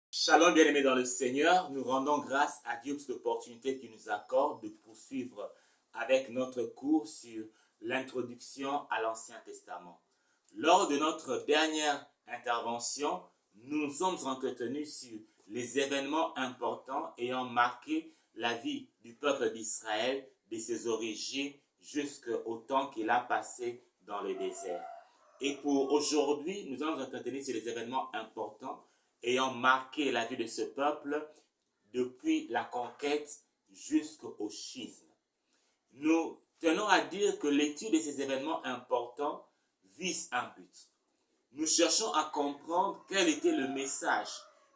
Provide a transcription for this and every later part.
Shalom, bien-aimés dans le Seigneur, nous rendons grâce à Dieu pour cette opportunité qu'il nous accorde de poursuivre avec notre cours sur l'introduction à l'Ancien Testament. Lors de notre dernière intervention, nous nous sommes entretenus sur les événements importants ayant marqué la vie du peuple d'Israël, de ses origines jusqu'au temps qu'il a passé dans le désert. Et pour aujourd'hui, nous allons nous entretenir sur les événements importants ayant marqué la vie de ce peuple depuis la conquête jusqu'au schisme. Nous tenons à dire que l'étude de ces événements importants vise un but. Nous cherchons à comprendre quel était le message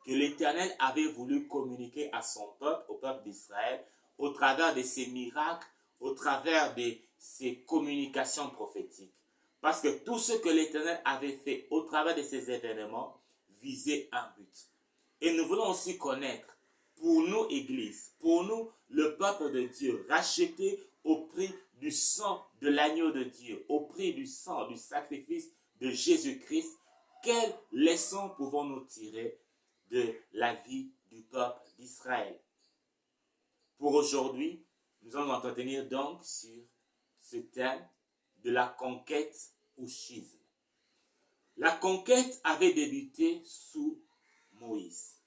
que l'Éternel avait voulu communiquer à son peuple, au peuple d'Israël, au travers de ses miracles, au travers de ses communications prophétiques. Parce que tout ce que l'Éternel avait fait au travers de ces événements visait un but. Et nous voulons aussi connaître, pour nous, Église, pour nous, le peuple de Dieu, racheté au prix du sang de l'agneau de Dieu, au prix du sang, du sacrifice de Jésus-Christ, quelles leçons pouvons-nous tirer de la vie du peuple d'Israël? Pour aujourd'hui, nous allons nous entretenir donc sur ce thème de la conquête au schisme. La conquête avait débuté sous Moïse.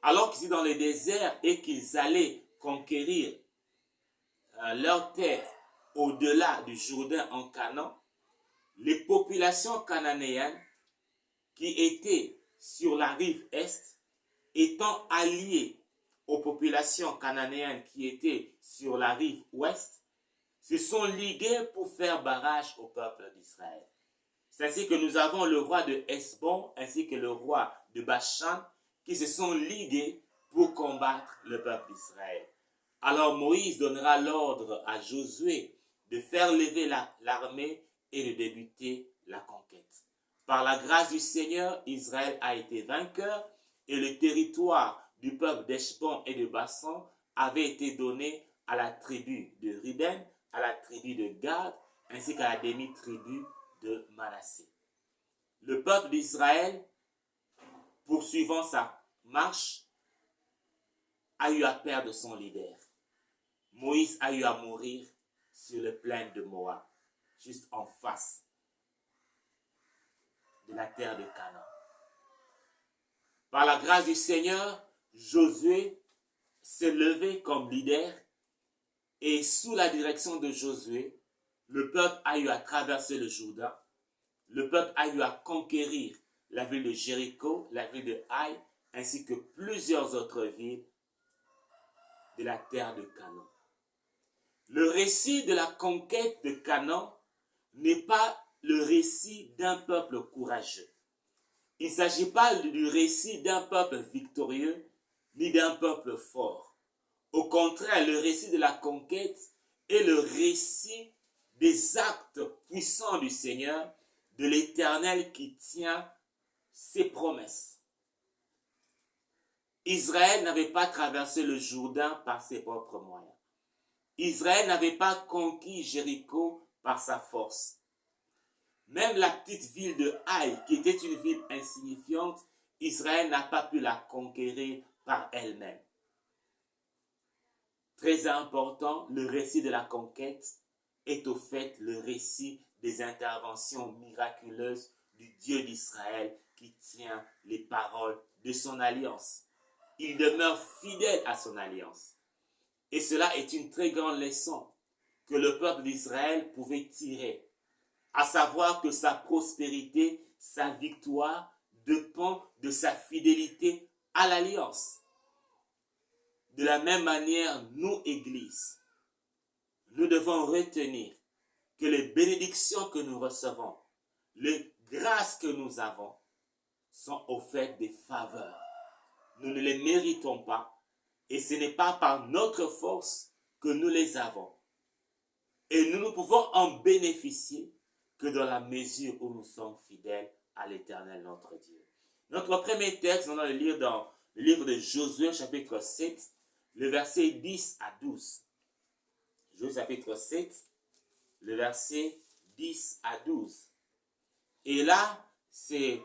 Alors qu'ils étaient dans le désert et qu'ils allaient conquérir leur terre au-delà du Jourdain en Canaan, les populations cananéennes qui étaient sur la rive est, étant alliées aux populations cananéennes qui étaient sur la rive ouest, se sont liguées pour faire barrage au peuple d'Israël. C'est ainsi que nous avons le roi de Hesbon ainsi que le roi de Bashan qui se sont ligués pour combattre le peuple d'Israël. Alors Moïse donnera l'ordre à Josué de faire lever l'armée et de débuter la conquête. Par la grâce du Seigneur, Israël a été vainqueur et le territoire du peuple d'Hesbon et de Bashan avait été donné à la tribu de Ruben, à la tribu de Gad ainsi qu'à la demi-tribu de Manassé. Le peuple d'Israël, poursuivant sa marche, a eu à perdre son leader. Moïse a eu à mourir sur le plain de Moab, juste en face de la terre de Canaan. Par la grâce du Seigneur, Josué s'est levé comme leader et sous la direction de Josué, le peuple a eu à traverser le Jourdain. Le peuple a eu à conquérir la ville de Jéricho, la ville de Haï, ainsi que plusieurs autres villes de la terre de Canaan. Le récit de la conquête de Canaan n'est pas le récit d'un peuple courageux. Il ne s'agit pas du récit d'un peuple victorieux, ni d'un peuple fort. Au contraire, le récit de la conquête est le récit des actes puissants du Seigneur, de l'Éternel qui tient ses promesses. Israël n'avait pas traversé le Jourdain par ses propres moyens. Israël n'avait pas conquis Jéricho par sa force. Même la petite ville de Haï, qui était une ville insignifiante, Israël n'a pas pu la conquérir par elle-même. Très important, le récit de la conquête est au fait le récit des interventions miraculeuses du Dieu d'Israël qui tient les paroles de son alliance. Il demeure fidèle à son alliance. Et cela est une très grande leçon que le peuple d'Israël pouvait tirer, à savoir que sa prospérité, sa victoire dépend de sa fidélité à l'alliance. De la même manière, nous, Église, nous devons retenir que les bénédictions que nous recevons, les grâces que nous avons, sont au fait des faveurs. Nous ne les méritons pas et ce n'est pas par notre force que nous les avons. Et nous ne pouvons en bénéficier que dans la mesure où nous sommes fidèles à l'Éternel notre Dieu. Notre premier texte, on va le lire dans le livre de Josué, chapitre 7, le verset 10 à 12. Josué, chapitre 7, le verset 10 à 12. Et là, c'est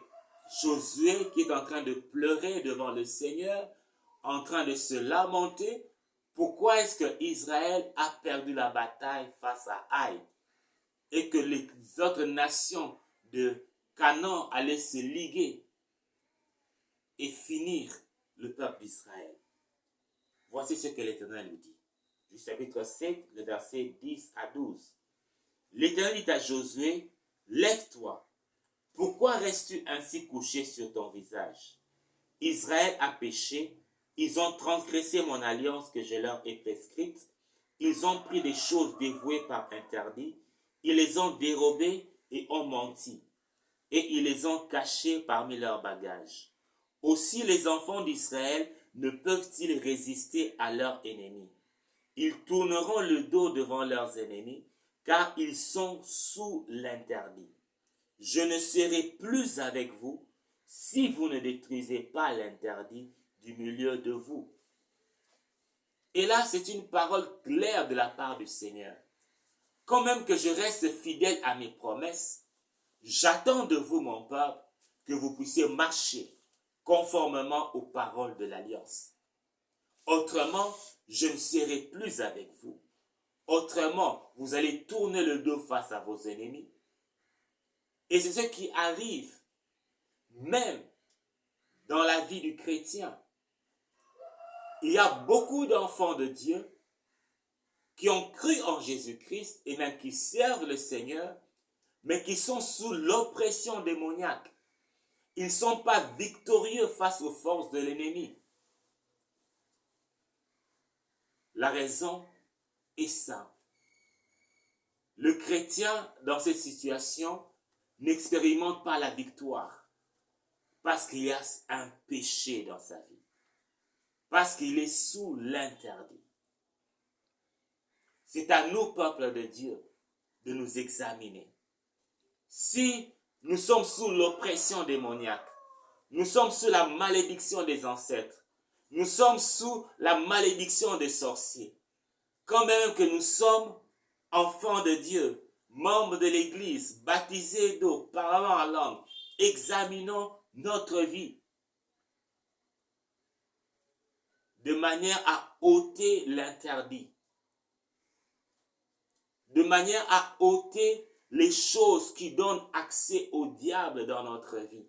Josué qui est en train de pleurer devant le Seigneur, en train de se lamenter. Pourquoi est-ce que Israël a perdu la bataille face à Haï et que les autres nations de Canaan allaient se liguer et finir le peuple d'Israël? Voici ce que l'Éternel nous dit. Du chapitre 7, le verset 10 à 12. L'Éternel dit à Josué, lève-toi. Pourquoi restes-tu ainsi couché sur ton visage? Israël a péché, ils ont transgressé mon alliance que je leur ai prescrite, ils ont pris des choses dévouées par interdit, ils les ont dérobées et ont menti, et ils les ont cachées parmi leurs bagages. Aussi les enfants d'Israël ne peuvent-ils résister à leurs ennemis. Ils tourneront le dos devant leurs ennemis, car ils sont sous l'interdit. Je ne serai plus avec vous si vous ne détruisez pas l'interdit du milieu de vous. Et là, c'est une parole claire de la part du Seigneur. Quand même que je reste fidèle à mes promesses, j'attends de vous, mon peuple, que vous puissiez marcher conformément aux paroles de l'Alliance. Autrement, je ne serai plus avec vous. Autrement, vous allez tourner le dos face à vos ennemis. Et c'est ce qui arrive même dans la vie du chrétien. Il y a beaucoup d'enfants de Dieu qui ont cru en Jésus-Christ et même qui servent le Seigneur, mais qui sont sous l'oppression démoniaque. Ils ne sont pas victorieux face aux forces de l'ennemi. La raison est simple. Le chrétien, dans cette situation, n'expérimente pas la victoire parce qu'il y a un péché dans sa vie, parce qu'il est sous l'interdit. C'est à nous, peuple de Dieu, de nous examiner. Si nous sommes sous l'oppression démoniaque, nous sommes sous la malédiction des ancêtres, nous sommes sous la malédiction des sorciers, quand même que nous sommes enfants de Dieu, membres de l'Église, baptisés d'eau, parlant en langue, examinons notre vie de manière à ôter l'interdit, de manière à ôter les choses qui donnent accès au diable dans notre vie.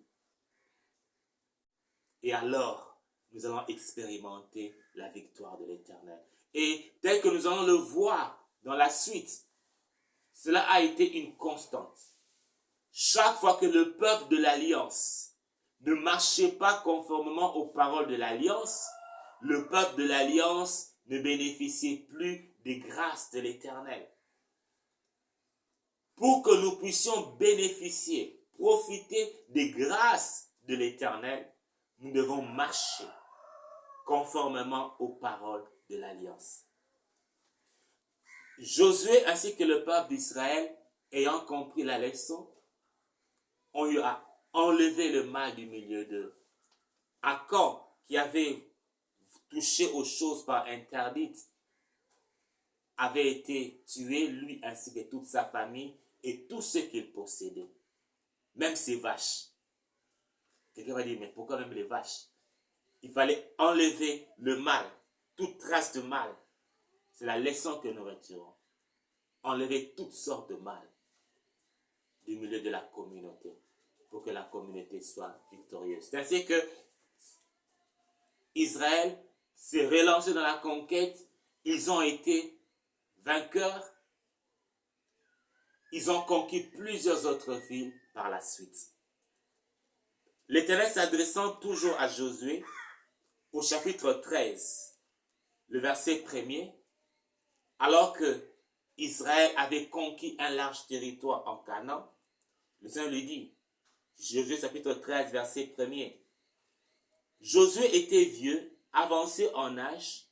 Et alors, nous allons expérimenter la victoire de l'Éternel. Et tel que nous allons le voir dans la suite, cela a été une constante. Chaque fois que le peuple de l'Alliance ne marchait pas conformément aux paroles de l'Alliance, le peuple de l'Alliance ne bénéficiait plus des grâces de l'Éternel. Pour que nous puissions bénéficier, profiter des grâces de l'Éternel, nous devons marcher conformément aux paroles de l'Alliance. Josué ainsi que le peuple d'Israël, ayant compris la leçon, ont eu à enlever le mal du milieu d'eux. Achan, qui avait touché aux choses par interdites, avait été tué, lui ainsi que toute sa famille et tout ce qu'il possédait, même ses vaches. Quelqu'un va dire, mais pourquoi même les vaches? Il fallait enlever le mal, toute trace de mal. C'est la leçon que nous retirons. Enlever toutes sortes de mal du milieu de la communauté pour que la communauté soit victorieuse. C'est ainsi que Israël s'est relancé dans la conquête. Ils ont été vainqueurs. Ils ont conquis plusieurs autres villes par la suite. L'Éternel s'adressant toujours à Josué, au chapitre 13, le verset 1er, alors que Israël avait conquis un large territoire en Canaan, le Seigneur lui dit, Josué chapitre 13, verset 1er, Josué était vieux, avancé en âge.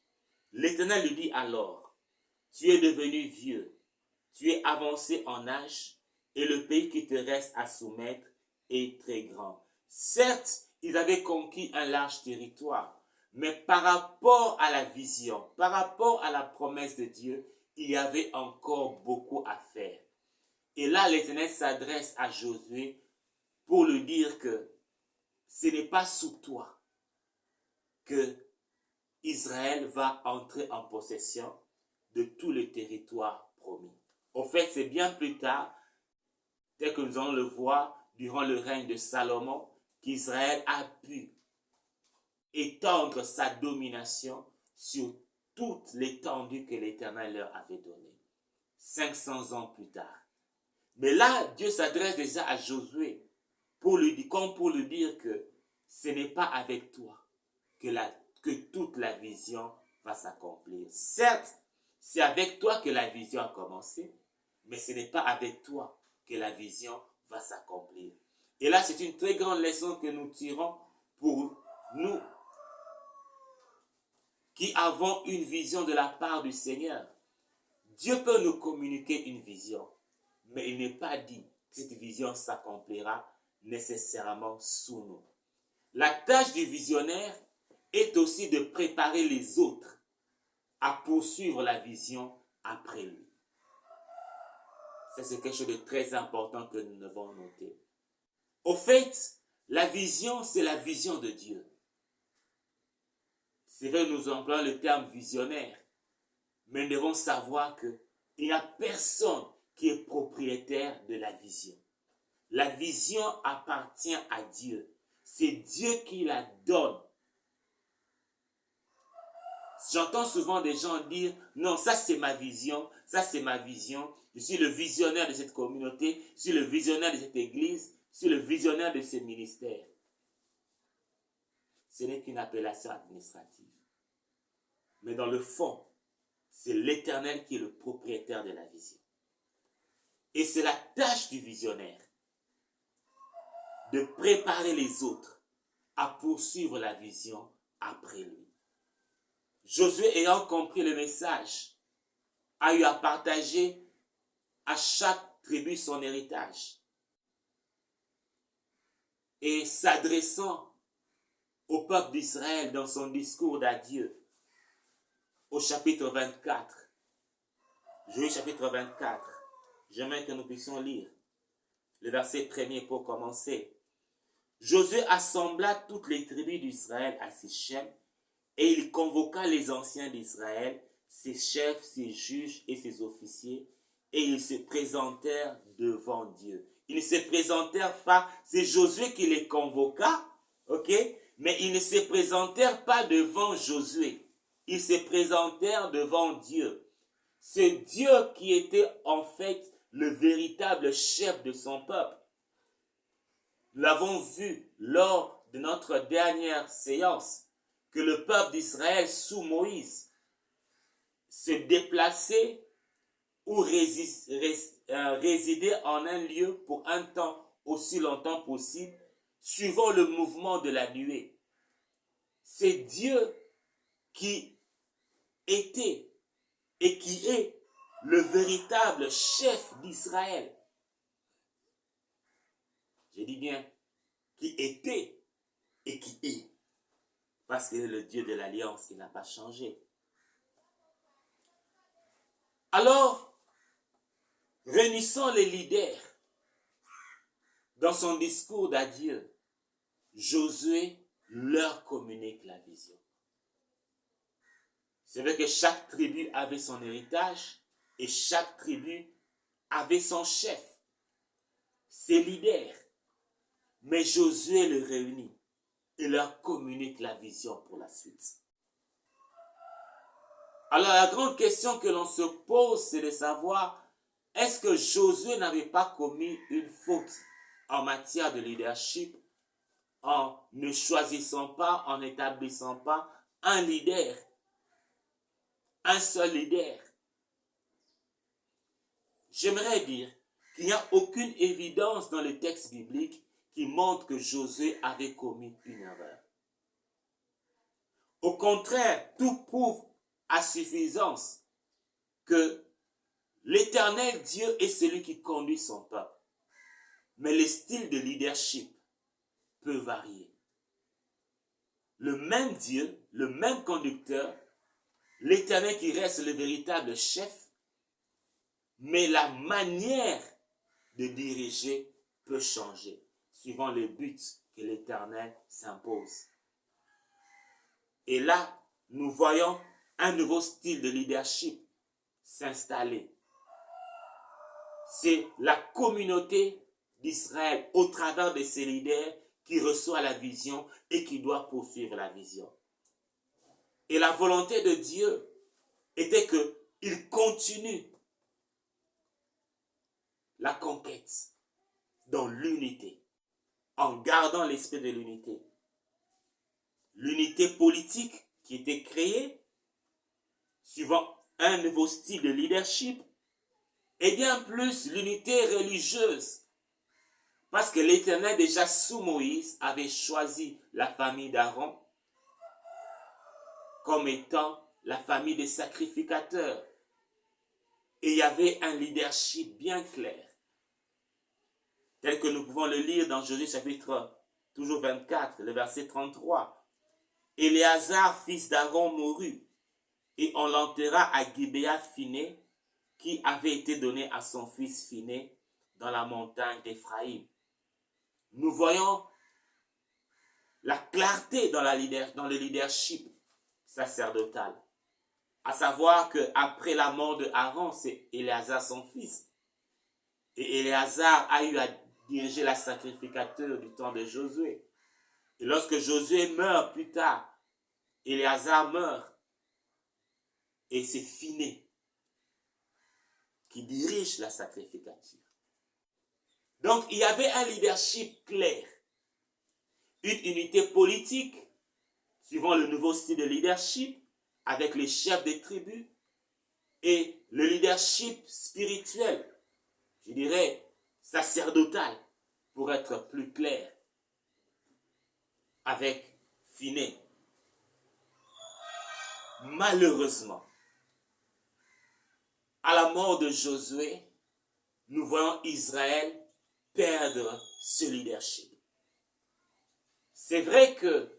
L'Éternel lui dit alors, tu es devenu vieux, tu es avancé en âge, et le pays qui te reste à soumettre est très grand. Certes, ils avaient conquis un large territoire, mais par rapport à la vision, par rapport à la promesse de Dieu, il y avait encore beaucoup à faire. Et là, l'Éternel s'adresse à Josué pour lui dire que ce n'est pas sous toi que Israël va entrer en possession de tout le territoire promis. Au fait, c'est bien plus tard, tel que nous allons le voir durant le règne de Salomon, qu'Israël a pu étendre sa domination sur toute l'étendue que l'Éternel leur avait donnée. 500 ans plus tard. Mais là, Dieu s'adresse déjà à Josué pour lui dire que ce n'est pas avec toi que toute la vision va s'accomplir. Certes, c'est avec toi que la vision a commencé, mais ce n'est pas avec toi que la vision va s'accomplir. Et là, c'est une très grande leçon que nous tirons pour nous qui avons une vision de la part du Seigneur. Dieu peut nous communiquer une vision, mais il n'est pas dit que cette vision s'accomplira nécessairement sous nous. La tâche du visionnaire est aussi de préparer les autres à poursuivre la vision après lui. Ça, c'est quelque chose de très important que nous devons noter. Au fait, la vision, c'est la vision de Dieu. C'est vrai, nous employons le terme visionnaire, mais nous devons savoir qu'il n'y a personne qui est propriétaire de la vision. La vision appartient à Dieu. C'est Dieu qui la donne. J'entends souvent des gens dire, non, ça c'est ma vision, ça c'est ma vision. Je suis le visionnaire de cette communauté, je suis le visionnaire de cette église, je suis le visionnaire de ce ministère. Ce n'est qu'une appellation administrative. Mais dans le fond, c'est l'Éternel qui est le propriétaire de la vision. Et c'est la tâche du visionnaire de préparer les autres à poursuivre la vision après lui. Josué, ayant compris le message, a eu à partager à chaque tribu son héritage. Et s'adressant au peuple d'Israël dans son discours d'adieu, au chapitre 24, Josué chapitre 24, j'aimerais que nous puissions lire le verset premier pour commencer. Josué assembla toutes les tribus d'Israël à Sichem, et il convoqua les anciens d'Israël, ses chefs, ses juges et ses officiers, et ils se présentèrent devant Dieu. Ils ne se présentèrent pas, c'est Josué qui les convoqua, ok? Mais ils ne se présentèrent pas devant Josué. Ils se présentèrent devant Dieu. C'est Dieu qui était en fait le véritable chef de son peuple. Nous l'avons vu lors de notre dernière séance, que le peuple d'Israël sous Moïse se déplaçait ou résidait en un lieu pour un temps aussi longtemps possible, suivant le mouvement de la nuée. C'est Dieu qui était et qui est le véritable chef d'Israël. Je dis bien, qui était et qui est. Parce qu'il est le Dieu de l'Alliance, il n'a pas changé. Alors, réunissant les leaders dans son discours d'adieu, Josué leur communique la vision. C'est vrai que chaque tribu avait son héritage et chaque tribu avait son chef, ses leaders. Mais Josué les réunit et leur communique la vision pour la suite. Alors la grande question que l'on se pose, c'est de savoir, est-ce que Josué n'avait pas commis une faute en matière de leadership en ne choisissant pas, en n'établissant pas un leader, un seul leader? J'aimerais dire qu'il n'y a aucune évidence dans le texte biblique qui montre que Josué avait commis une erreur. Au contraire, tout prouve à suffisance que l'Éternel Dieu est celui qui conduit son peuple. Mais le style de leadership peut varier. Le même Dieu, le même conducteur, l'Éternel qui reste le véritable chef, mais la manière de diriger peut changer suivant le but que l'Éternel s'impose. Et là, nous voyons un nouveau style de leadership s'installer. C'est la communauté d'Israël au travers de ses leaders qui reçoit la vision et qui doit poursuivre la vision. Et la volonté de Dieu était qu'il continue la conquête dans l'unité, en gardant l'esprit de l'unité. L'unité politique qui était créée, suivant un nouveau style de leadership, et bien plus l'unité religieuse. Parce que l'Éternel, déjà sous Moïse, avait choisi la famille d'Aaron comme étant la famille des sacrificateurs. Et il y avait un leadership bien clair, tel que nous pouvons le lire dans Josué chapitre toujours 24, le verset 33. Éléazar, fils d'Aaron, mourut, et on l'enterra à Gibéa Phiné, qui avait été donné à son fils Phiné dans la montagne d'Éphraïm. Nous voyons la clarté dans le leadership sacerdotal. À savoir qu'après la mort de Aaron, c'est Éléazar son fils. Et Éléazar a eu à diriger la sacrificature du temps de Josué. Et lorsque Josué meurt plus tard, Éléazar meurt. Et c'est Phiné qui dirige la sacrificature. Donc il y avait un leadership clair, une unité politique, suivant le nouveau style de leadership, avec les chefs des tribus, et le leadership spirituel, je dirais sacerdotal, pour être plus clair, avec Phiné. Malheureusement, à la mort de Josué, nous voyons Israël perdre ce leadership. C'est vrai que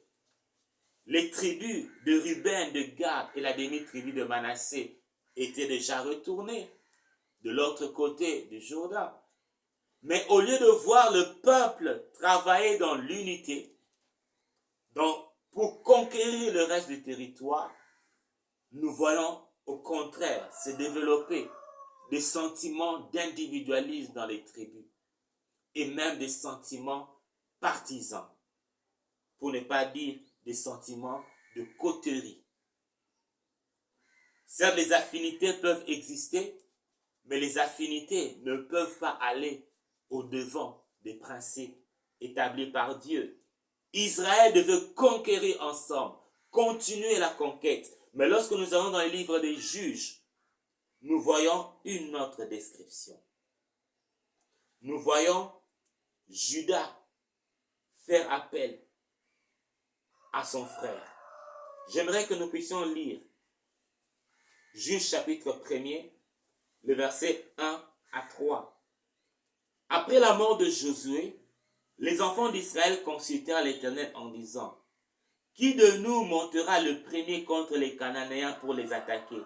les tribus de Ruben, de Gad et la demi-tribu de Manassé étaient déjà retournées de l'autre côté du Jourdain. Mais au lieu de voir le peuple travailler dans l'unité, pour conquérir le reste du territoire, nous voyons au contraire se développer des sentiments d'individualisme dans les tribus et même des sentiments partisans, pour ne pas dire des sentiments de coterie. Certes, les affinités peuvent exister, mais les affinités ne peuvent pas aller au-devant des principes établis par Dieu. Israël devait conquérir ensemble, continuer la conquête. Mais lorsque nous allons dans les livres des juges, nous voyons une autre description. Nous voyons Judas faire appel à son frère. J'aimerais que nous puissions lire Juges chapitre 1er, le verset 1 à 3. Après la mort de Josué, les enfants d'Israël consultèrent l'Éternel en disant: qui de nous montera le premier contre les Cananéens pour les attaquer?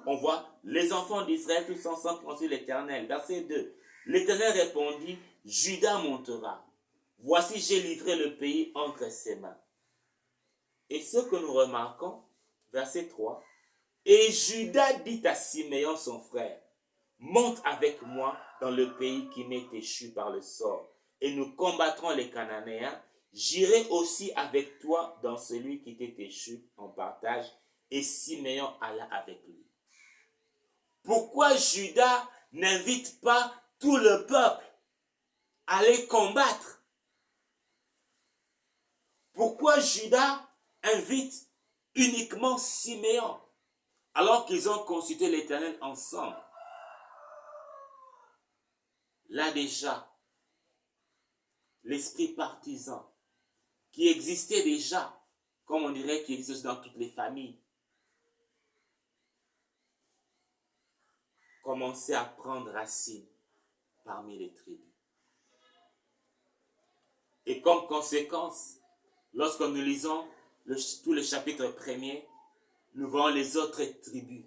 On voit les enfants d'Israël tous ensemble consultent l'Éternel. Verset 2. L'Éternel répondit: Judas montera. Voici, j'ai livré le pays entre ses mains. Et ce que nous remarquons, verset 3, et Judas dit à Siméon son frère: monte avec moi dans le pays qui m'est échu par le sort, et nous combattrons les Cananéens. J'irai aussi avec toi dans celui qui t'est échu en partage. Et Siméon alla avec lui. Pourquoi Judas n'invite pas tout le peuple à aller combattre? Pourquoi Judas invite uniquement Siméon alors qu'ils ont consulté l'Éternel ensemble? Là déjà, l'esprit partisan qui existait déjà, comme on dirait qui existe dans toutes les familles, commençait à prendre racine parmi les tribus. Et comme conséquence, lorsque nous lisons tout le chapitre 1er, nous voyons les autres tribus,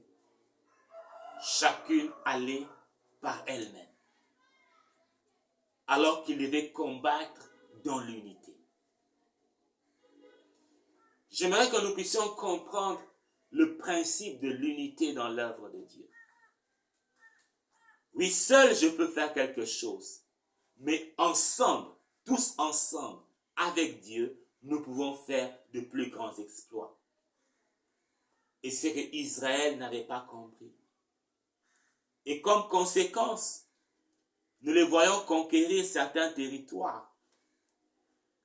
chacune aller par elle-même, alors qu'ils devaient combattre dans l'unité. j'aimerais que nous puissions comprendre le principe de l'unité dans l'œuvre de Dieu. Oui, seul je peux faire quelque chose, mais ensemble, tous ensemble, avec Dieu, nous pouvons faire de plus grands exploits. Et c'est que Israël n'avait pas compris. Et comme conséquence, nous les voyons conquérir certains territoires.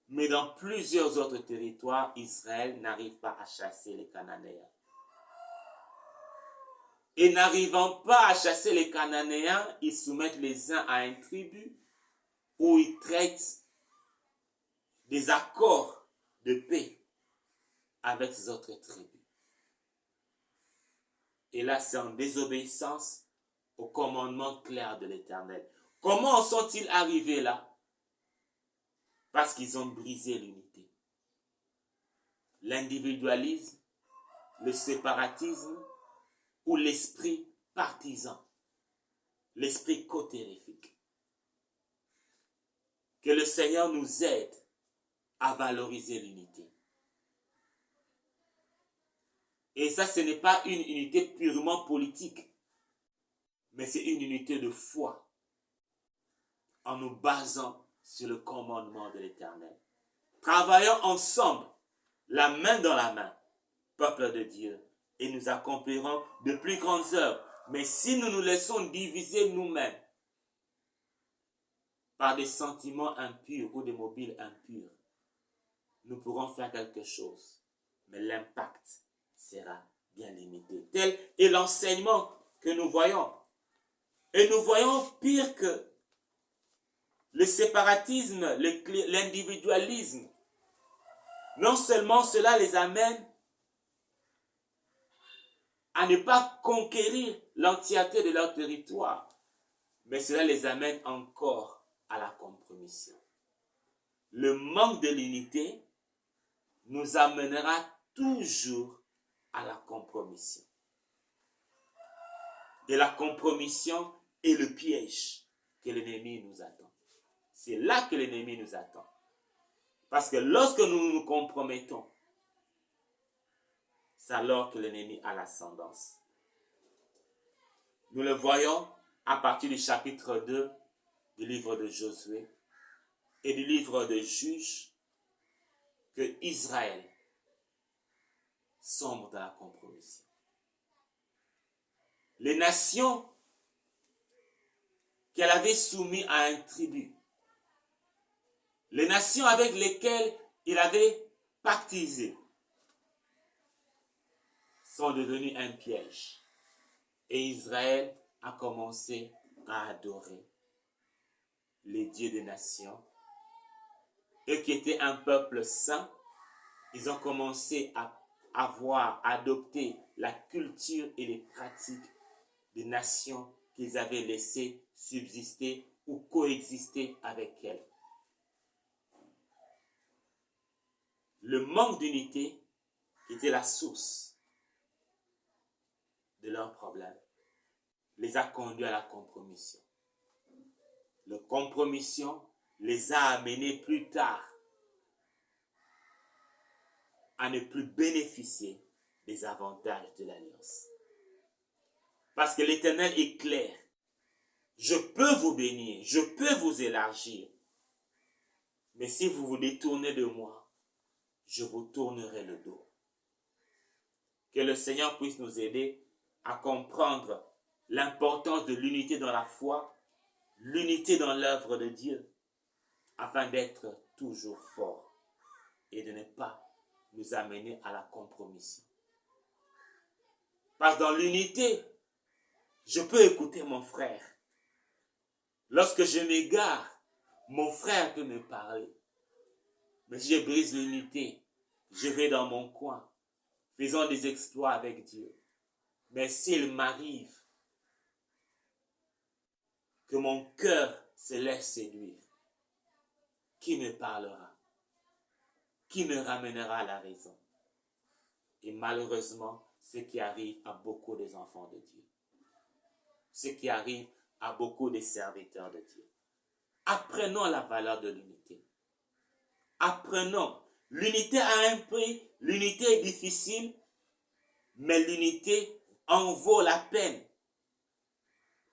Mais dans plusieurs autres territoires, Israël n'arrive pas à chasser les Cananéens. Et n'arrivant pas à chasser les Cananéens, ils soumettent les uns à une tribu où ils traitent des accords de paix avec ces autres tribus. Et là, c'est en désobéissance au commandement clair de l'Éternel. Comment en sont-ils arrivés là? Parce qu'ils ont brisé l'unité. L'individualisme, le séparatisme ou l'esprit partisan, l'esprit cotérifique. Que le Seigneur nous aide à valoriser l'unité. Et ça, ce n'est pas une unité purement politique, mais c'est une unité de foi, en nous basant sur le commandement de l'Éternel. Travaillons ensemble, la main dans la main, peuple de Dieu, et nous accomplirons de plus grandes œuvres. Mais si nous nous laissons diviser nous-mêmes par des sentiments impurs ou des mobiles impurs, nous pourrons faire quelque chose, mais l'impact sera bien limité. Tel est l'enseignement que nous voyons. Et nous voyons pire que le séparatisme, l'individualisme. Non seulement cela les amène à ne pas conquérir l'entièreté de leur territoire, mais cela les amène encore à la compromission. Le manque de l'unité nous amènera toujours à la compromission. Et la compromission est le piège que l'ennemi nous attend. C'est là que l'ennemi nous attend. Parce que lorsque nous nous compromettons, c'est alors que l'ennemi a l'ascendance. Nous le voyons à partir du chapitre 2 du livre de Josué et du livre de Juges, que Israël sombre dans la compromission. Les nations qu'elle avait soumises à un tribut, les nations avec lesquelles il avait pactisé, sont devenues un piège. Et Israël a commencé à adorer les dieux des nations. Eux qui étaient un peuple saint, ils ont commencé à adopté la culture et les pratiques des nations qu'ils avaient laissées subsister ou coexister avec elles. Le manque d'unité était la source de leurs problèmes, les a conduits à la compromission. La compromission les a amenés plus tard à ne plus bénéficier des avantages de l'alliance. Parce que l'Éternel est clair. Je peux vous bénir, je peux vous élargir. Mais si vous vous détournez de moi, je vous tournerai le dos. Que le Seigneur puisse nous aider à comprendre l'importance de l'unité dans la foi, l'unité dans l'œuvre de Dieu, afin d'être toujours forts et de ne pas nous amener à la compromission. Parce que dans l'unité, je peux écouter mon frère. Lorsque je m'égare, mon frère peut me parler. Mais si je brise l'unité, je vais dans mon coin, faisant des exploits avec Dieu. Mais s'il m'arrive que mon cœur se laisse séduire, qui me parlera? Qui me ramènera à la raison? Et malheureusement, ce qui arrive à beaucoup des enfants de Dieu. Ce qui arrive à beaucoup des serviteurs de Dieu. Apprenons la valeur de l'unité. Apprenons L'unité a un prix, l'unité est difficile, mais l'unité en vaut la peine.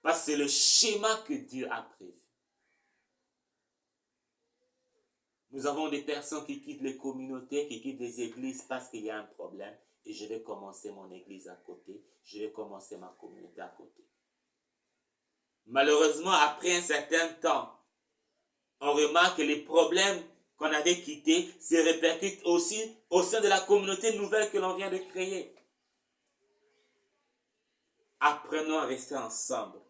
Parce que c'est le schéma que Dieu a prévu. Nous avons des personnes qui quittent les communautés, qui quittent les églises parce qu'il y a un problème. Et je vais commencer mon église à côté. Je vais commencer ma communauté à côté. Malheureusement, après un certain temps, on remarque que les problèmes qu'on avait quittés se répercutent aussi au sein de la communauté nouvelle que l'on vient de créer. Apprenons à rester ensemble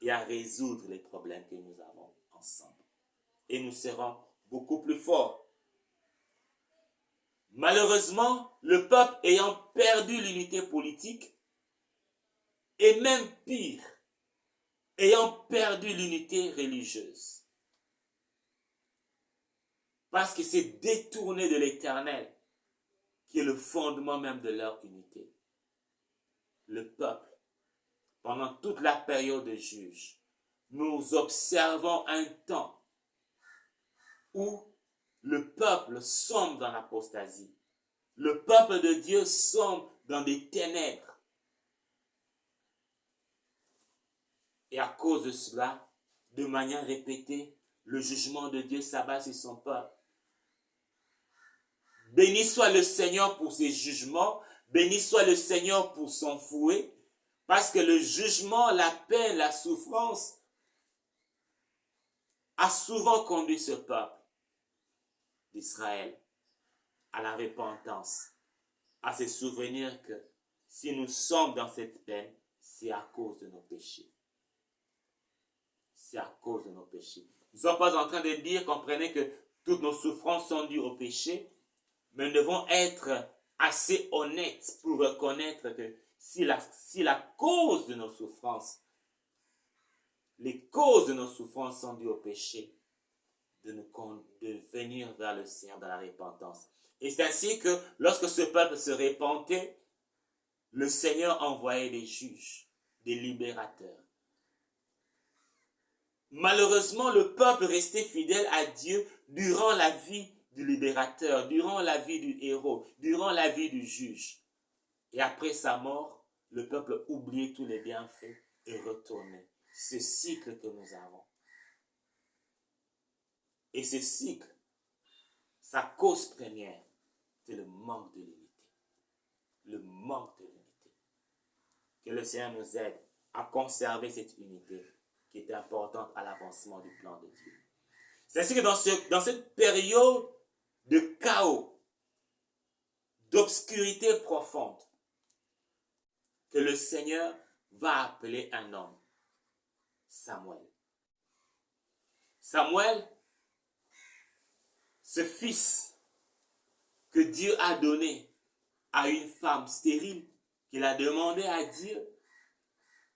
et à résoudre les problèmes que nous avons ensemble. Et nous serons beaucoup plus forts. Malheureusement, le peuple ayant perdu l'unité politique, et même pire, ayant perdu l'unité religieuse, parce que c'est détourné de l'Éternel, qui est le fondement même de leur unité. Le peuple, pendant toute la période de juge, nous observons un temps où le peuple sombre dans l'apostasie. Le peuple de Dieu sombre dans des ténèbres. Et à cause de cela, de manière répétée, le jugement de Dieu s'abat sur son peuple. Béni soit le Seigneur pour ses jugements, béni soit le Seigneur pour son fouet, parce que le jugement, la peine, la souffrance a souvent conduit ce peuple d'Israël à la repentance, à se souvenir que si nous sommes dans cette peine, c'est à cause de nos péchés. C'est à cause de nos péchés. Nous ne sommes pas en train de dire, comprenez que toutes nos souffrances sont dues au péché, mais nous devons être assez honnêtes pour reconnaître que si la cause de nos souffrances, les causes de nos souffrances sont dues au péché, de venir vers le Seigneur dans la repentance. Et c'est ainsi que lorsque ce peuple se repentait, le Seigneur envoyait des juges, des libérateurs. Malheureusement, le peuple restait fidèle à Dieu durant la vie du libérateur, durant la vie du héros, durant la vie du juge. Et après sa mort, le peuple oubliait tous les bienfaits et retournait. Ce cycle que nous avons. Et ce cycle, sa cause première, c'est le manque de l'unité. Le manque de l'unité. Que le Seigneur nous aide à conserver cette unité qui est importante à l'avancement du plan de Dieu. C'est ainsi que dans cette période de chaos, d'obscurité profonde, que le Seigneur va appeler un homme, Samuel. Samuel, ce fils que Dieu a donné à une femme stérile, qu'il a demandé à Dieu,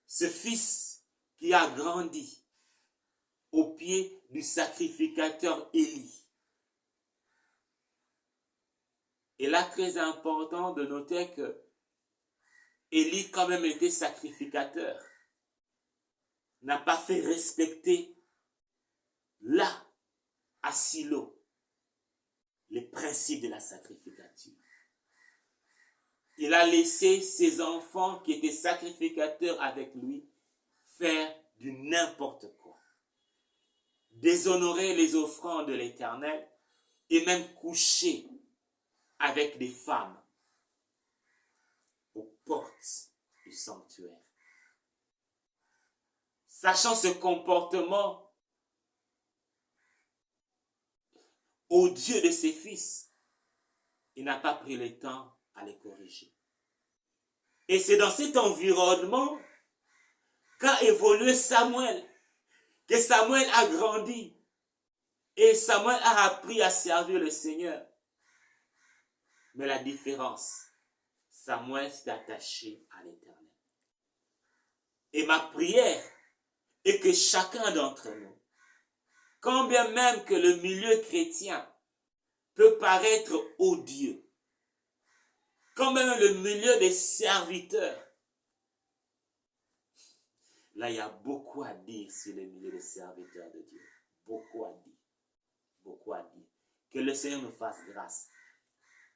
ce fils qui a grandi au pied du sacrificateur Élie. Et là, très important de noter que Élie, quand même, était sacrificateur, n'a pas fait respecter là, à Silo, les principes de la sacrificature. Il a laissé ses enfants qui étaient sacrificateurs avec lui faire du n'importe quoi. Déshonorer les offrandes de l'Éternel et même coucher avec des femmes aux portes du sanctuaire. Sachant ce comportement odieux de ses fils, il n'a pas pris le temps à les corriger. Et c'est dans cet environnement qu'a évolué Samuel, que Samuel a grandi et Samuel a appris à servir le Seigneur. Mais la différence, Samuel s'est attaché à l'Éternel. Et ma prière est que chacun d'entre nous, quand bien même que le milieu chrétien peut paraître odieux, quand même le milieu des serviteurs, là il y a beaucoup à dire sur le milieu des serviteurs de Dieu. Beaucoup à dire. Beaucoup à dire. Que le Seigneur nous fasse grâce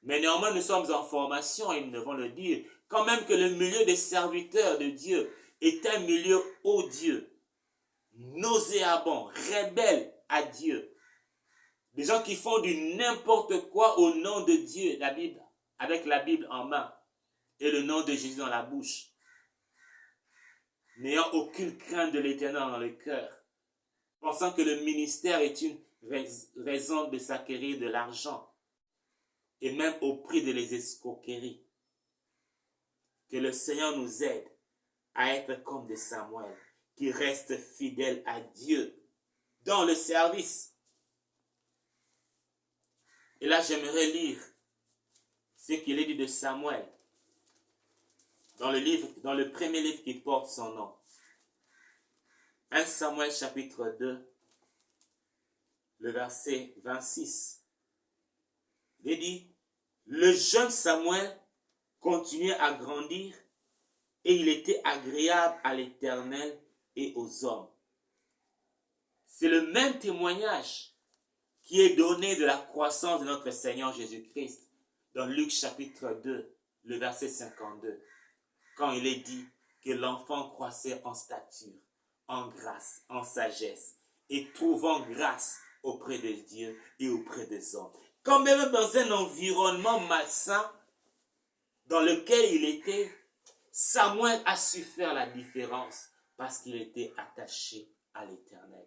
Mais néanmoins, nous sommes en formation et nous devons le dire. Quand même que le milieu des serviteurs de Dieu est un milieu odieux, nauséabond, rebelle à Dieu. Des gens qui font du n'importe quoi au nom de Dieu, la Bible, avec la Bible en main et le nom de Jésus dans la bouche, n'ayant aucune crainte de l'Éternel dans le cœur, pensant que le ministère est une raison de s'acquérir de l'argent et même au prix de les escroqueries. Que le Seigneur nous aide à être comme des Samuel qui restent fidèles à Dieu dans le service. Et là, j'aimerais lire ce qu'il est dit de Samuel dans le premier livre qui porte son nom. 1 Samuel chapitre 2, le verset 26. Il est dit, le jeune Samuel continuait à grandir et il était agréable à l'Éternel et aux hommes. C'est le même témoignage qui est donné de la croissance de notre Seigneur Jésus-Christ dans Luc chapitre 2, le verset 52, quand il est dit que l'enfant croissait en stature, en grâce, en sagesse, et trouvant grâce auprès de Dieu et auprès des hommes. Quand même dans un environnement malsain dans lequel il était, Samuel a su faire la différence parce qu'il était attaché à l'Éternel.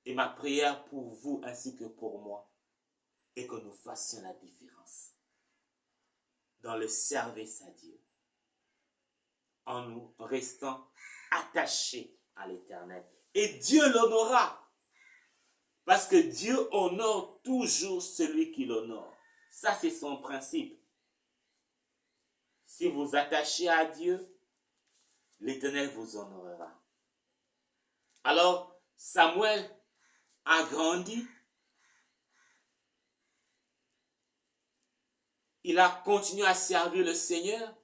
Et ma prière pour vous ainsi que pour moi est que nous fassions la différence dans le service à Dieu, en nous restant attachés à l'Éternel. Et Dieu l'honora, parce que Dieu honore toujours celui qui l'honore. Ça, c'est son principe. Si vous attachez à Dieu, l'Éternel vous honorera. Alors, Samuel a grandi. Il a continué à servir le Seigneur,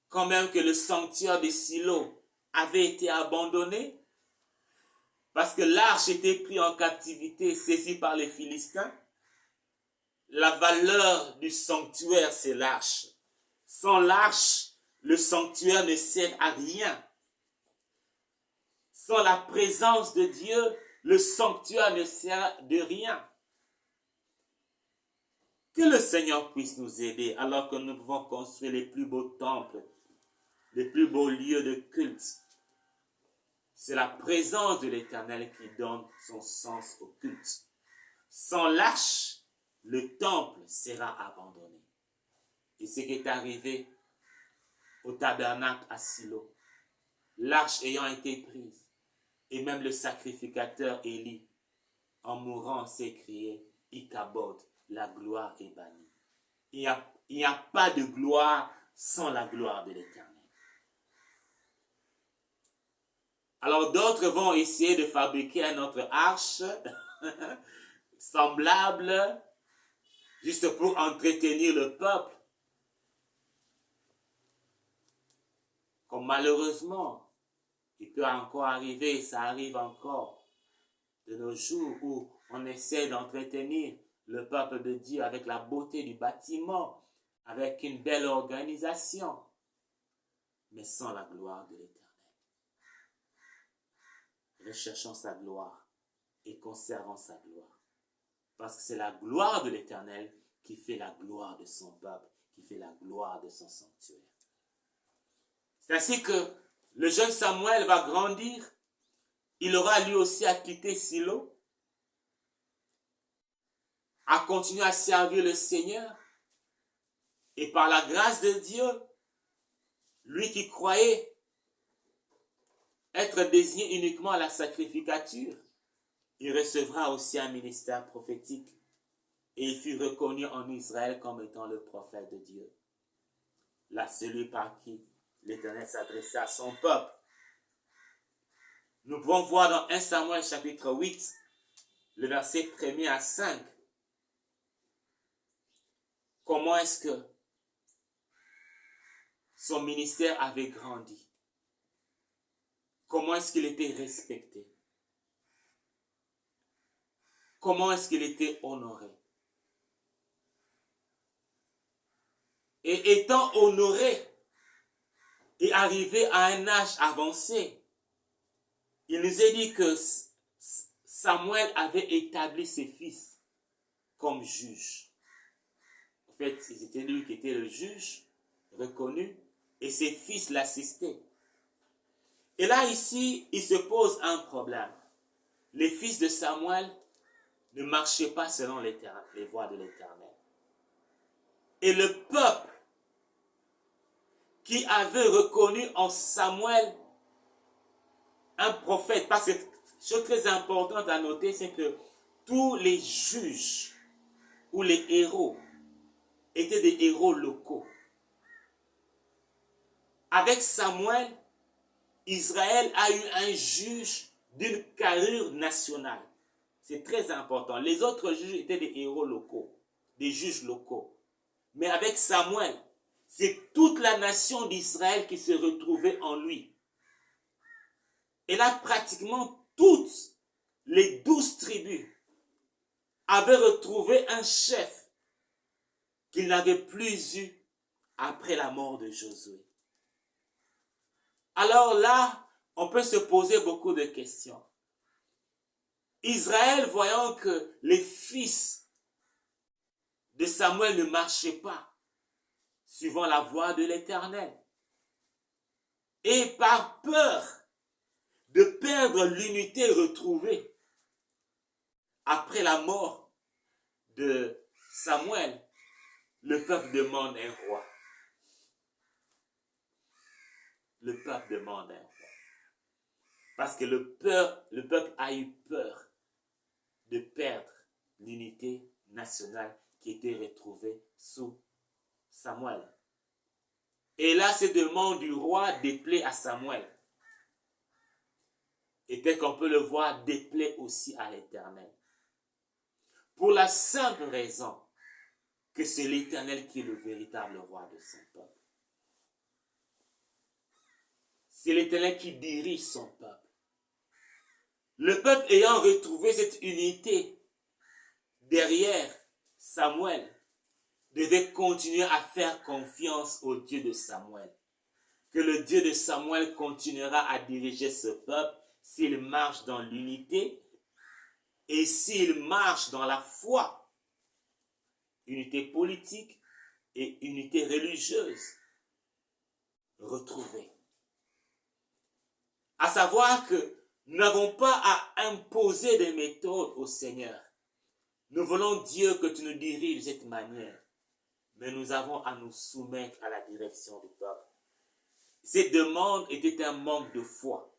quand même que le sanctuaire de Silo avait été abandonné, parce que l'arche était prise en captivité, saisie par les Philistins. La valeur du sanctuaire, c'est l'arche. Sans l'arche, le sanctuaire ne sert à rien. Sans la présence de Dieu, le sanctuaire ne sert de rien. Que le Seigneur puisse nous aider alors que nous pouvons construire les plus beaux temples, les plus beaux lieux de culte. C'est la présence de l'Éternel qui donne son sens au culte. Sans l'arche, le temple sera abandonné. Et ce qui est arrivé au tabernacle à Silo, l'arche ayant été prise, et même le sacrificateur Élie, en mourant, s'écriait « Ikabod », la gloire est bannie. Il n'y a pas de gloire sans la gloire de l'Éternel. Alors d'autres vont essayer de fabriquer un autre arche semblable, juste pour entretenir le peuple. Comme malheureusement, il peut encore arriver, ça arrive encore, de nos jours où on essaie d'entretenir le peuple de Dieu avec la beauté du bâtiment, avec une belle organisation, mais sans la gloire de l'Éternel. Recherchons sa gloire et conservons sa gloire. Parce que c'est la gloire de l'Éternel qui fait la gloire de son peuple, qui fait la gloire de son sanctuaire. C'est ainsi que le jeune Samuel va grandir. Il aura lui aussi à quitter Silo, à continuer à servir le Seigneur. Et par la grâce de Dieu, lui qui croyait être désigné uniquement à la sacrificature, il recevra aussi un ministère prophétique. Et il fut reconnu en Israël comme étant le prophète de Dieu. Là, celui par qui l'Éternel s'adressait à son peuple. Nous pouvons voir dans 1 Samuel chapitre 8, le verset 1er à 5, comment est-ce que son ministère avait grandi. Comment est-ce qu'il était respecté. Comment est-ce qu'il était honoré. et étant honoré et arrivé à un âge avancé, il nous est dit que Samuel avait établi ses fils comme juges. En fait, c'était lui qui était le juge reconnu et ses fils l'assistaient. Et là, ici, il se pose un problème. Les fils de Samuel ne marchaient pas selon les voies de l'Éternel. Et le peuple qui avait reconnu en Samuel un prophète, parce que chose très importante à noter, c'est que tous les juges ou les héros étaient des héros locaux. Avec Samuel, Israël a eu un juge d'une carrure nationale. C'est très important. Les autres juges étaient des héros locaux, des juges locaux. Mais avec Samuel, c'est toute la nation d'Israël qui se retrouvait en lui. Et là, pratiquement toutes les 12 tribus avaient retrouvé un chef qu'ils n'avaient plus eu après la mort de Josué. Alors là, on peut se poser beaucoup de questions. Israël, voyant que les fils de Samuel ne marchaient pas suivant la voie de l'Éternel, et par peur de perdre l'unité retrouvée après la mort de Samuel, le peuple demande un roi. Le peuple demande un roi. Parce que le peuple a eu peur de perdre l'unité nationale qui était retrouvée sous Samuel. Et là, ces demandes du roi déplaît à Samuel. Et tel qu'on peut le voir, déplaît aussi à l'Éternel. Pour la simple raison que c'est l'Éternel qui est le véritable roi de son peuple. C'est l'Éternel qui dirige son peuple. Le peuple ayant retrouvé cette unité derrière Samuel, devait continuer à faire confiance au Dieu de Samuel. Que le Dieu de Samuel continuera à diriger ce peuple s'il marche dans l'unité et s'il marche dans la foi. Unité politique et unité religieuse retrouvée. À savoir que nous n'avons pas à imposer des méthodes au Seigneur. Nous voulons Dieu que tu nous diriges de cette manière. Mais nous avons à nous soumettre à la direction du peuple. Cette demande était un manque de foi.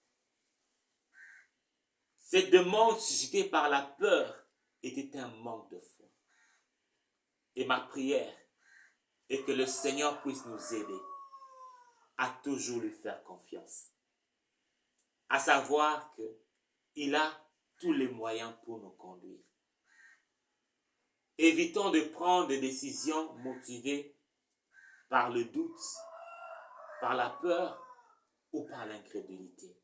Cette demande suscitée par la peur était un manque de foi. Et ma prière est que le Seigneur puisse nous aider à toujours lui faire confiance. À savoir qu'il a tous les moyens pour nous conduire. Évitons de prendre des décisions motivées par le doute, par la peur ou par l'incrédulité.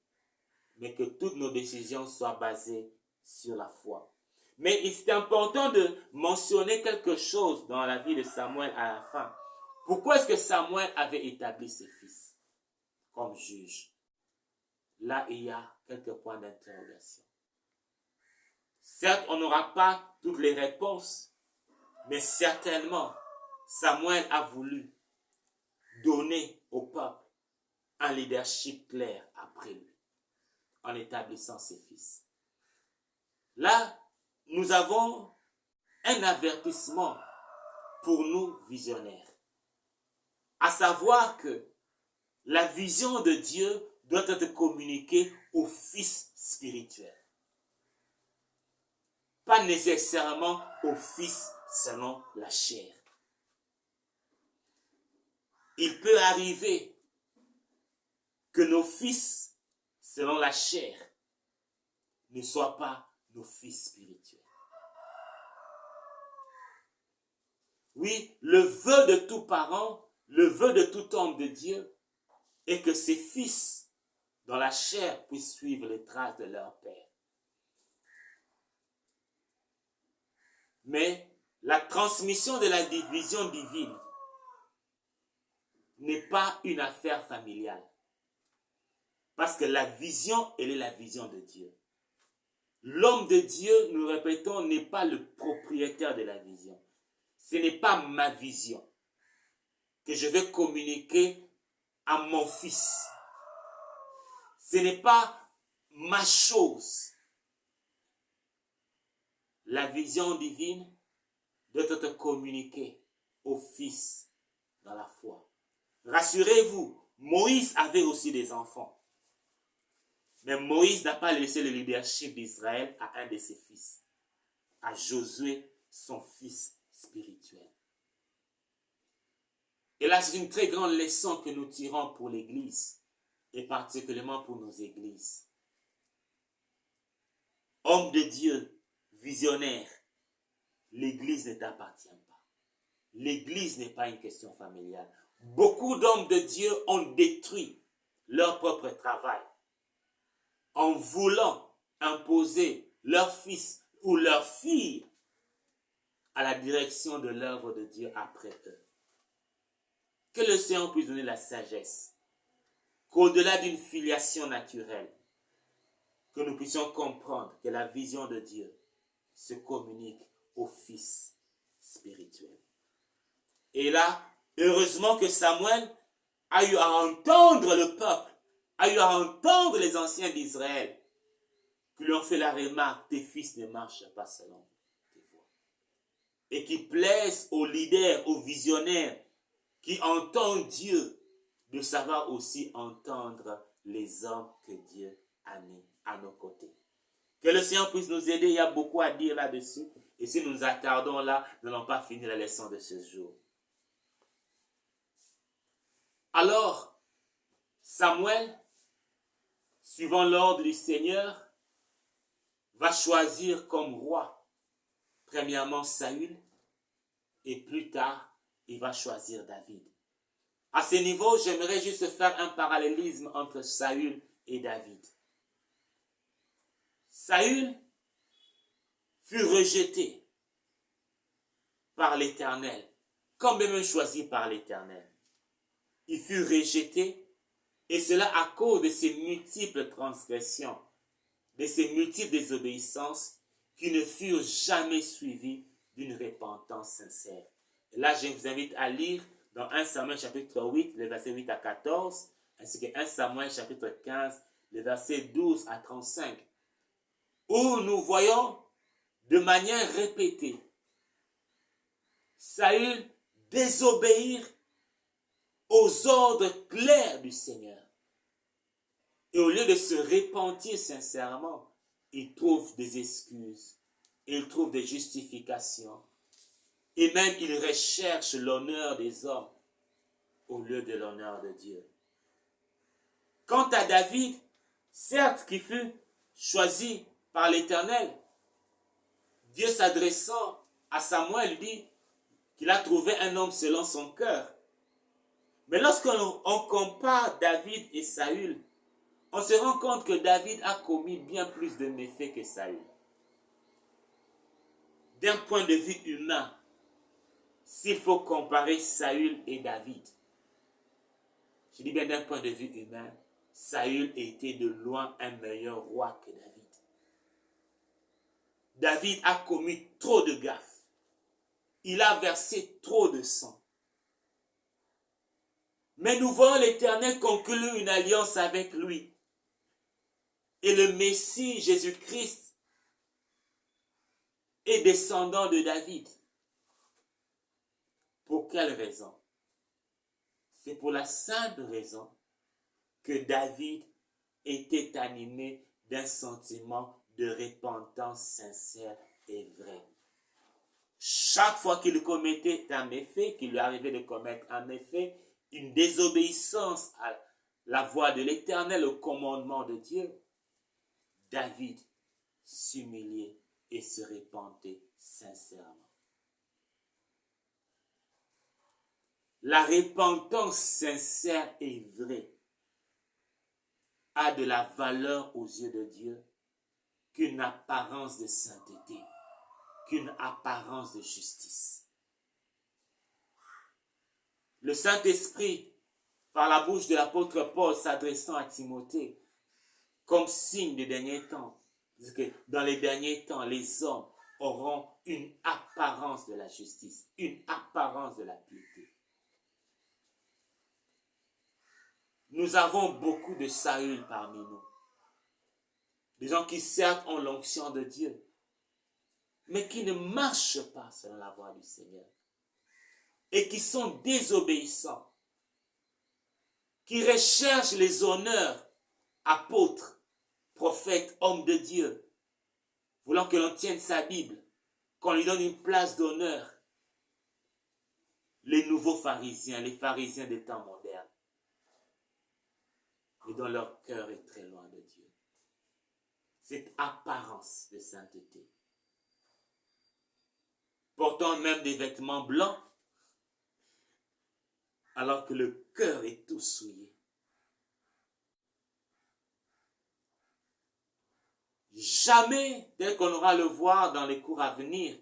Mais que toutes nos décisions soient basées sur la foi. Mais il est important de mentionner quelque chose dans la vie de Samuel à la fin. Pourquoi est-ce que Samuel avait établi ses fils comme juges? Là, il y a quelques points d'interrogation. Certes, on n'aura pas toutes les réponses, mais certainement, Samuel a voulu donner au peuple un leadership clair après lui, en établissant ses fils. Là, nous avons un avertissement pour nous visionnaires. À savoir que la vision de Dieu doit être communiquée aux fils spirituels. Pas nécessairement aux fils selon la chair. Il peut arriver que nos fils selon la chair ne soient pas nos fils spirituels. Oui, le vœu de tout parent, le vœu de tout homme de Dieu est que ses fils dans la chair puissent suivre les traces de leur père. Mais la transmission de la division divine n'est pas une affaire familiale. Parce que la vision, elle est la vision de Dieu. L'homme de Dieu, nous répétons, n'est pas le propriétaire de la vision. Ce n'est pas ma vision que je vais communiquer à mon fils. Ce n'est pas ma chose. La vision divine doit être communiquée au fils dans la foi. Rassurez-vous, Moïse avait aussi des enfants. Mais Moïse n'a pas laissé le leadership d'Israël à un de ses fils, à Josué, son fils spirituel. Et là, c'est une très grande leçon que nous tirons pour l'Église, et particulièrement pour nos églises. Homme de Dieu, visionnaire, l'Église ne t'appartient pas. L'Église n'est pas une question familiale. Beaucoup d'hommes de Dieu ont détruit leur propre travail en voulant imposer leur fils ou leur fille à la direction de l'œuvre de Dieu après eux. Que le Seigneur puisse donner la sagesse, qu'au-delà d'une filiation naturelle, que nous puissions comprendre que la vision de Dieu se communique au Fils spirituel. Et là, heureusement que Samuel a eu à entendre le peuple, a eu à entendre les anciens d'Israël, qui lui ont fait la remarque, tes fils ne marchent pas selon tes voies. Et qui plaisent aux leaders, aux visionnaires, qui entendent Dieu, de savoir aussi entendre les hommes que Dieu a mis à nos côtés. Que le Seigneur puisse nous aider, il y a beaucoup à dire là-dessus. Et si nous nous attardons là, nous n'allons pas fini la leçon de ce jour. Alors, Samuel, suivant l'ordre du Seigneur, va choisir comme roi, premièrement Saül, et plus tard, il va choisir David. À ce niveau, j'aimerais juste faire un parallélisme entre Saül et David. Saül fut rejeté par l'Éternel, comme même choisi par l'Éternel. Il fut rejeté, et cela à cause de ses multiples transgressions, de ses multiples désobéissances qui ne furent jamais suivies d'une repentance sincère. Et là, je vous invite à lire dans 1 Samuel chapitre 8, les versets 8 à 14, ainsi que 1 Samuel chapitre 15, les versets 12 à 35, où nous voyons de manière répétée Saül désobéir aux ordres clairs du Seigneur. Et au lieu de se repentir sincèrement, il trouve des excuses, il trouve des justifications, et même il recherche l'honneur des hommes au lieu de l'honneur de Dieu. Quant à David, certes qui fut choisi par l'Éternel, Dieu s'adressant à Samuel dit qu'il a trouvé un homme selon son cœur. Mais lorsqu'on compare David et Saül, on se rend compte que David a commis bien plus de méfaits que Saül. D'un point de vue humain, s'il faut comparer Saül et David, je dis bien d'un point de vue humain, Saül était de loin un meilleur roi que David. David a commis trop de gaffes. Il a versé trop de sang. Mais nous voyons l'Éternel conclure une alliance avec lui. Et le Messie Jésus-Christ est descendant de David. Pour quelle raison? C'est pour la simple raison que David était animé d'un sentiment de repentance sincère et vrai. Chaque fois qu'il commettait un méfait, qu'il lui arrivait de commettre un méfait, une désobéissance à la voix de l'Éternel, au commandement de Dieu, David s'humiliait et se repentait sincèrement. La repentance sincère et vraie a de la valeur aux yeux de Dieu qu'une apparence de sainteté, qu'une apparence de justice. Le Saint-Esprit par la bouche de l'apôtre Paul s'adressant à Timothée, comme signe des derniers temps. Parce que dans les derniers temps, les hommes auront une apparence de la justice, une apparence de la piété. Nous avons beaucoup de Saül parmi nous. Des gens qui certes ont l'onction de Dieu, mais qui ne marchent pas selon la voie du Seigneur. Et qui sont désobéissants. Qui recherchent les honneurs, apôtres, prophètes, hommes de Dieu, voulant que l'on tienne sa Bible, qu'on lui donne une place d'honneur. Les nouveaux pharisiens, les pharisiens des temps modernes, et dont leur cœur est très loin de Dieu. Cette apparence de sainteté. Portant même des vêtements blancs, alors que le cœur est tout souillé. Jamais, tel qu'on aura le voir dans les cours à venir,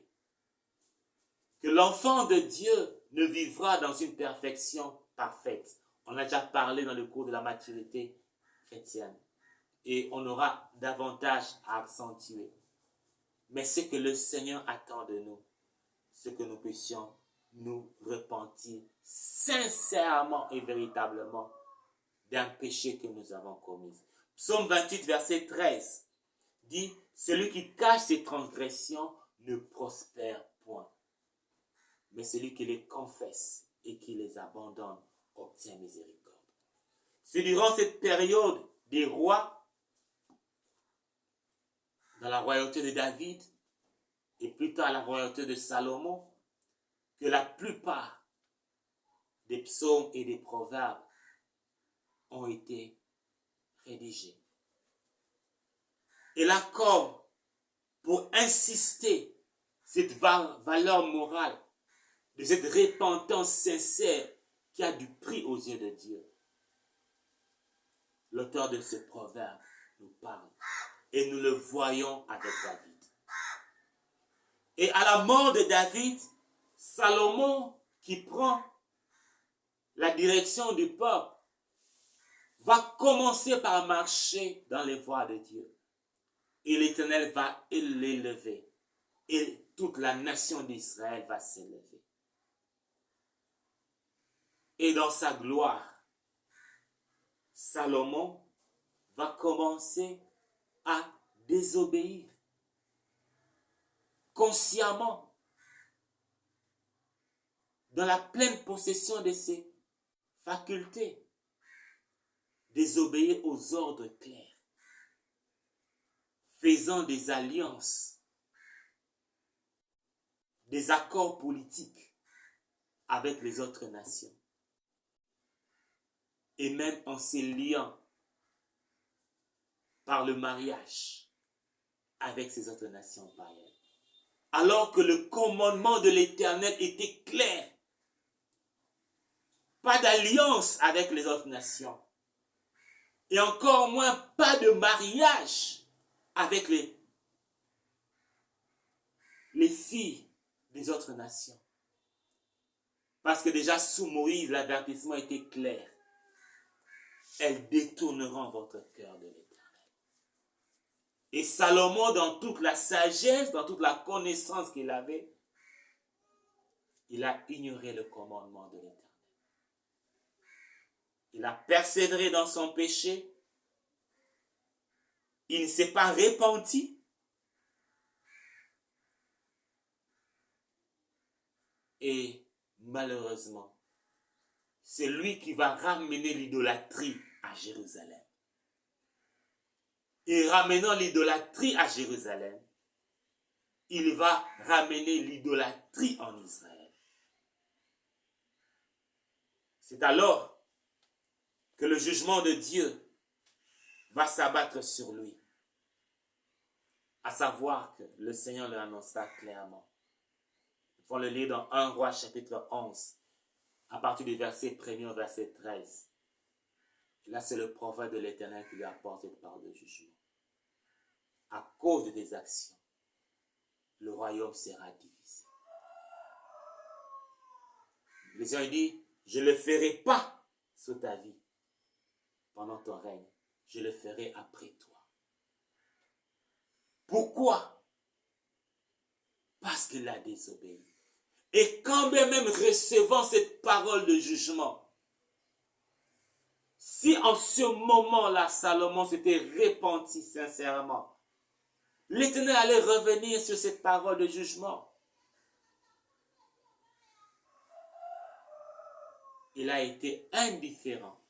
que l'enfant de Dieu ne vivra dans une perfection parfaite. On a déjà parlé dans le cours de la maturité chrétienne. Et on aura davantage à accentuer. Mais ce que le Seigneur attend de nous, c'est que nous puissions nous repentir sincèrement et véritablement d'un péché que nous avons commis. Psaume 28, verset 13 dit « Celui qui cache ses transgressions ne prospère point, mais celui qui les confesse et qui les abandonne obtient miséricorde. » C'est durant cette période des rois, dans la royauté de David et plus tard la royauté de Salomon, que la plupart des psaumes et des proverbes ont été rédigés. Et là, comme pour insister cette valeur morale de cette repentance sincère qui a du prix aux yeux de Dieu, l'auteur de ce proverbe nous parle. Et nous le voyons avec David. Et à la mort de David, Salomon, qui prend la direction du peuple, va commencer par marcher dans les voies de Dieu. Et l'Éternel va l'élever. Et toute la nation d'Israël va s'élever. Et dans sa gloire, Salomon va commencer à désobéir consciemment dans la pleine possession de ses facultés, désobéir aux ordres clairs, faisant des alliances, des accords politiques avec les autres nations et même en se liant par le mariage avec ces autres nations païennes. Alors que le commandement de l'Éternel était clair. Pas d'alliance avec les autres nations. Et encore moins pas de mariage avec les filles des autres nations. Parce que déjà sous Moïse, l'avertissement était clair. Elles détourneront votre cœur de l'Éternel. Et Salomon, dans toute la sagesse, dans toute la connaissance qu'il avait, il a ignoré le commandement de l'Éternel. Il a persévéré dans son péché. Il ne s'est pas repenti. Et malheureusement, c'est lui qui va ramener l'idolâtrie à Jérusalem. Et ramenant l'idolâtrie à Jérusalem, il va ramener l'idolâtrie en Israël. C'est alors que le jugement de Dieu va s'abattre sur lui. À savoir que le Seigneur le annoncera clairement. Il faut le lire dans 1 Roi chapitre 11, à partir du verset 1er au verset 13. Et là, c'est le prophète de l'Éternel qui lui apporte cette parole de jugement. À cause de tes actions, le royaume sera divisé. Le Seigneur dit, je ne le ferai pas sur ta vie pendant ton règne. Je le ferai après toi. Pourquoi? Parce qu'il a désobéi. Et quand bien même recevant cette parole de jugement, si en ce moment-là, Salomon s'était repenti sincèrement, l'Éternel allait revenir sur cette parole de jugement. Il a été indifférent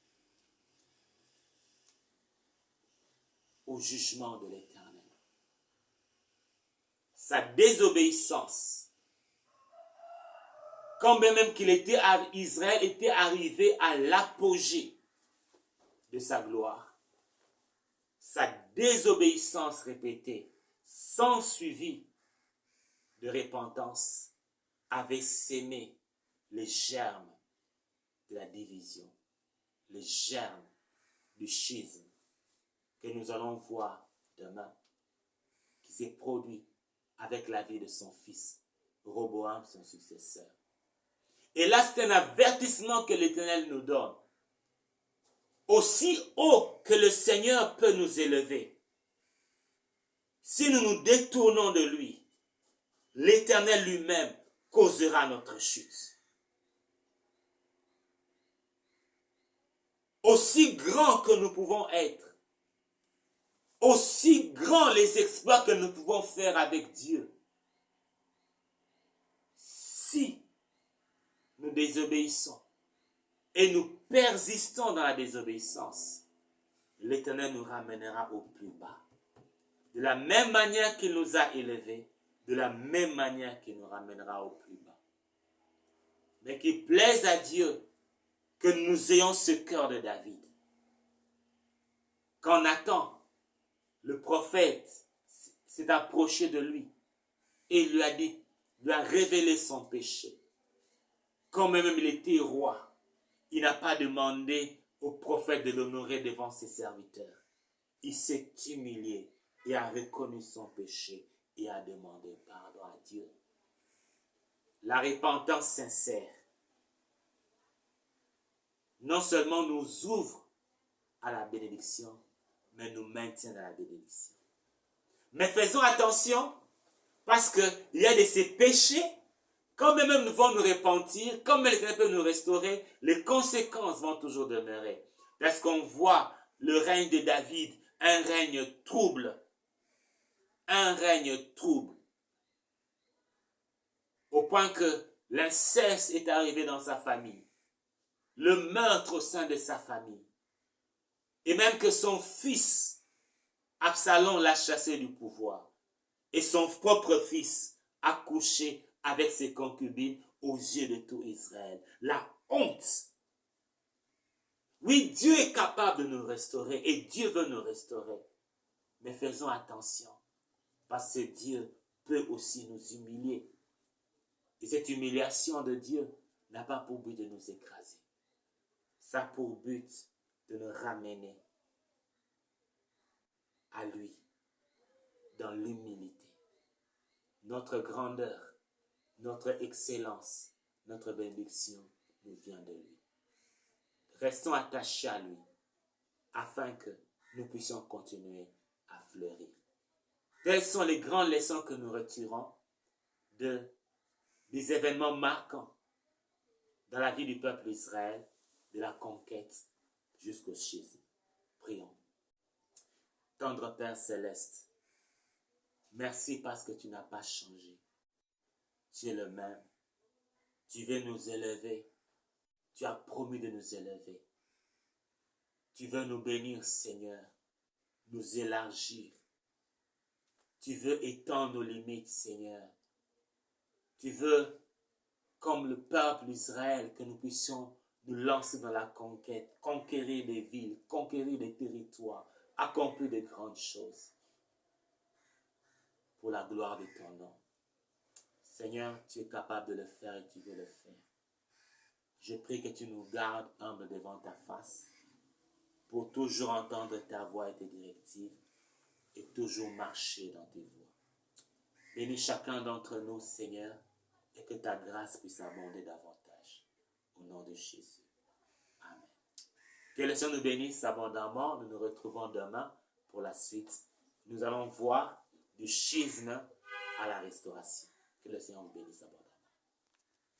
au jugement de l'Éternel. Sa désobéissance, quand bien même Israël était arrivé à l'apogée de sa gloire, sa désobéissance répétée, sans suivi de repentance, avait sémé les germes de la division, les germes du schisme que nous allons voir demain, qui s'est produit avec la vie de son fils, Roboam, son successeur. Et là, c'est un avertissement que l'Éternel nous donne. Aussi haut que le Seigneur peut nous élever, si nous nous détournons de lui, l'Éternel lui-même causera notre chute. Aussi grand que nous pouvons être, aussi grands les exploits que nous pouvons faire avec Dieu, si nous désobéissons et nous persistons dans la désobéissance, l'Éternel nous ramènera au plus bas. De la même manière qu'il nous a élevés, de la même manière qu'il nous ramènera au plus bas. Mais qu'il plaise à Dieu que nous ayons ce cœur de David. Quand Nathan, le prophète, s'est approché de lui et lui a révélé son péché. Quand même il était roi, il n'a pas demandé au prophète de l'honorer devant ses serviteurs. Il s'est humilié et a reconnu son péché et a demandé pardon à Dieu. La repentance sincère non seulement nous ouvre à la bénédiction, mais nous maintient dans la bénédiction. Mais faisons attention, parce qu'il y a de ces péchés, quand même nous devons nous repentir, comme l'Éternel peut nous restaurer, les conséquences vont toujours demeurer. Parce qu'on voit le règne de David, un règne trouble. Un règne trouble. Au point que l'inceste est arrivé dans sa famille. Le meurtre au sein de sa famille. Et même que son fils, Absalom, l'a chassé du pouvoir. Et son propre fils a couché avec ses concubines aux yeux de tout Israël. La honte. Oui, Dieu est capable de nous restaurer et Dieu veut nous restaurer. Mais faisons attention, parce que Dieu peut aussi nous humilier. Et cette humiliation de Dieu n'a pas pour but de nous écraser. Ça a pour but de nous ramener à lui, dans l'humilité. Notre grandeur, notre excellence, notre bénédiction nous vient de lui. Restons attachés à lui, afin que nous puissions continuer à fleurir. Telles sont les grandes leçons que nous retirons des événements marquants dans la vie du peuple d'Israël, de la conquête jusqu'au schisme. Prions. Tendre Père Céleste, merci parce que tu n'as pas changé. Tu es le même. Tu veux nous élever. Tu as promis de nous élever. Tu veux nous bénir, Seigneur, nous élargir. Tu veux étendre nos limites, Seigneur. Tu veux, comme le peuple d'Israël, que nous puissions nous lancer dans la conquête, conquérir des villes, conquérir des territoires, accomplir de grandes choses pour la gloire de ton nom. Seigneur, tu es capable de le faire et tu veux le faire. Je prie que tu nous gardes humbles devant ta face pour toujours entendre ta voix et tes directives et toujours marcher dans tes voies. Bénis chacun d'entre nous, Seigneur, et que ta grâce puisse abonder davantage. Au nom de Jésus. Amen. Que le Seigneur nous bénisse abondamment. Nous nous retrouvons demain pour la suite. Nous allons voir du schisme à la restauration. Que le Seigneur nous bénisse abondamment.